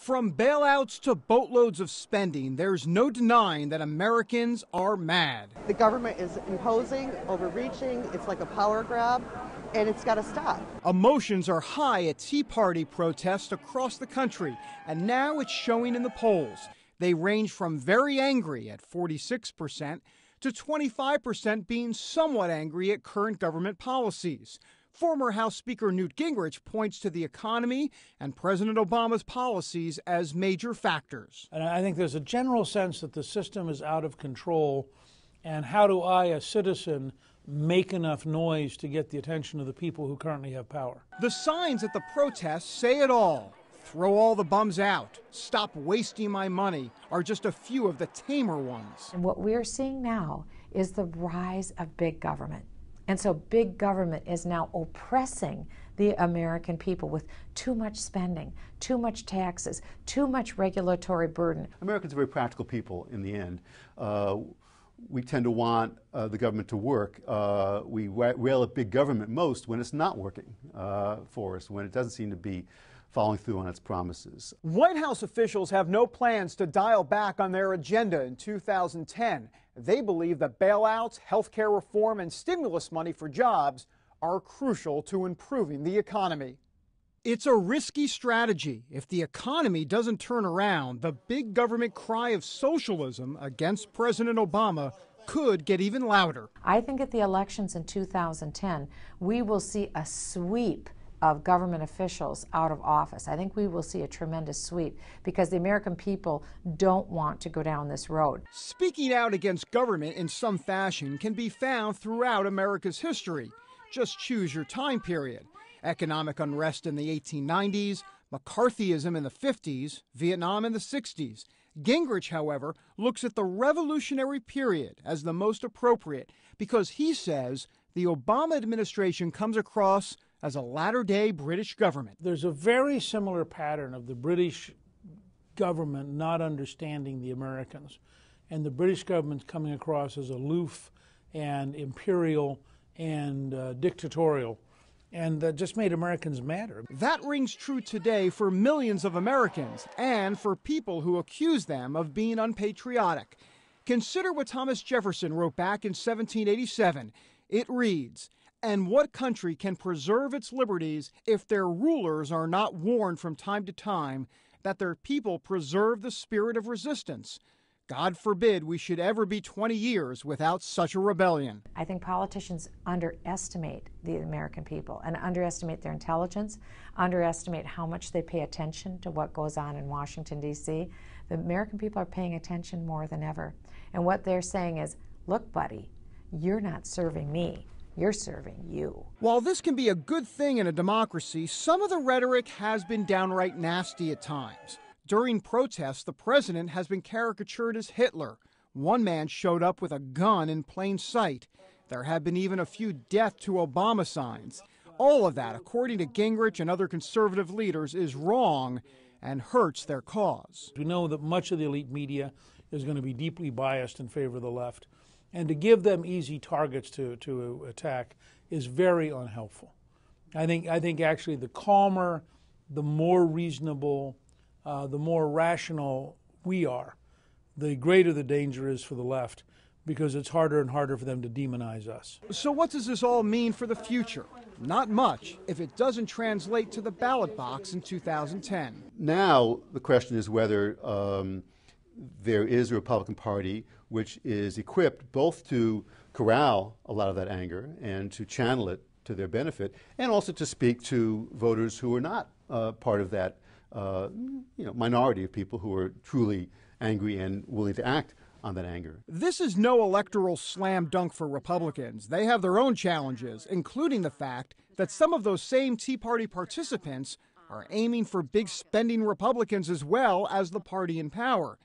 From bailouts to boatloads of spending, there's no denying that Americans are mad. The government is imposing, overreaching, it's like a power grab, and it's got to stop. Emotions are high at Tea Party protests across the country, and now it's showing in the polls. They range from very angry at 46% to 25% being somewhat angry at current government policies. Former House Speaker Newt Gingrich points to the economy and President Obama's policies as major factors. And I think there's a general sense that the system is out of control, and how do I, a citizen, make enough noise to get the attention of the people who currently have power? The signs at the protests say it all. Throw all the bums out, stop wasting my money, are just a few of the tamer ones. And what we're seeing now is the rise of big government. And so big government is now oppressing the American people with too much spending, too much taxes, too much regulatory burden. Americans are very practical people in the end. We tend to want the government to work. We rail at big government most when it's not working for us, when it doesn't seem to be following through on its promises. White House officials have no plans to dial back on their agenda in 2010. They believe that bailouts, health care reform, and stimulus money for jobs are crucial to improving the economy. It's a risky strategy. If the economy doesn't turn around, the big government cry of socialism against President Obama could get even louder. I think at the elections in 2010, we will see a sweep of government officials out of office. I think we will see a tremendous sweep because the American people don't want to go down this road. Speaking out against government in some fashion can be found throughout America's history. Just choose your time period. Economic unrest in the 1890s, McCarthyism in the 50s, Vietnam in the 60s. Gingrich, however, looks at the revolutionary period as the most appropriate because he says the Obama administration comes across as a latter-day British government. There's a very similar pattern of the British government not understanding the Americans, and the British government coming across as aloof and imperial and dictatorial, and that just made Americans madder. That rings true today for millions of Americans and for people who accuse them of being unpatriotic. Consider what Thomas Jefferson wrote back in 1787. It reads, "And what country can preserve its liberties if their rulers are not warned from time to time that their people preserve the spirit of resistance? God forbid we should ever be 20 years without such a rebellion." I think politicians underestimate the American people and underestimate their intelligence, underestimate how much they pay attention to what goes on in Washington, D.C. The American people are paying attention more than ever. And what they're saying is, look, buddy, you're not serving me. You're serving you. While this can be a good thing in a democracy, some of the rhetoric has been downright nasty at times. During protests, the president has been caricatured as Hitler. One man showed up with a gun in plain sight. There have been even a few "Death to Obama" signs. All of that, according to Gingrich and other conservative leaders, is wrong and hurts their cause. We know that much of the elite media is going to be deeply biased in favor of the left, and to give them easy targets to attack is very unhelpful. I think actually the calmer, the more reasonable, the more rational we are, the greater the danger is for the left, because it's harder and harder for them to demonize us. So what does this all mean for the future? Not much if it doesn't translate to the ballot box in 2010. Now the question is whether there is a Republican Party which is equipped both to corral a lot of that anger and to channel it to their benefit, and also to speak to voters who are not part of that minority of people who are truly angry and willing to act on that anger. This is no electoral slam dunk for Republicans. They have their own challenges, including the fact that some of those same Tea Party participants are aiming for big spending Republicans as well as the party in power.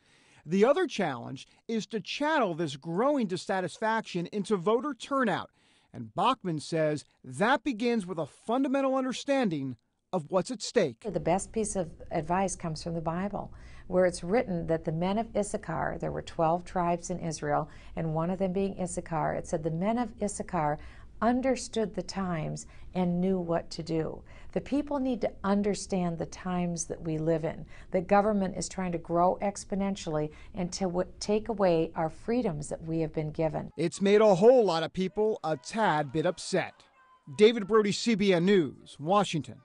The other challenge is to channel this growing dissatisfaction into voter turnout, and Bachman says that begins with a fundamental understanding of what's at stake. The best piece of advice comes from the Bible, where it's written that the men of Issachar, there were 12 tribes in Israel, and one of them being Issachar, it said the men of Issachar understood the times and knew what to do. The people need to understand the times that we live in. The government is trying to grow exponentially and to take away our freedoms that we have been given. It's made a whole lot of people a tad bit upset. David Brody, CBN News, Washington.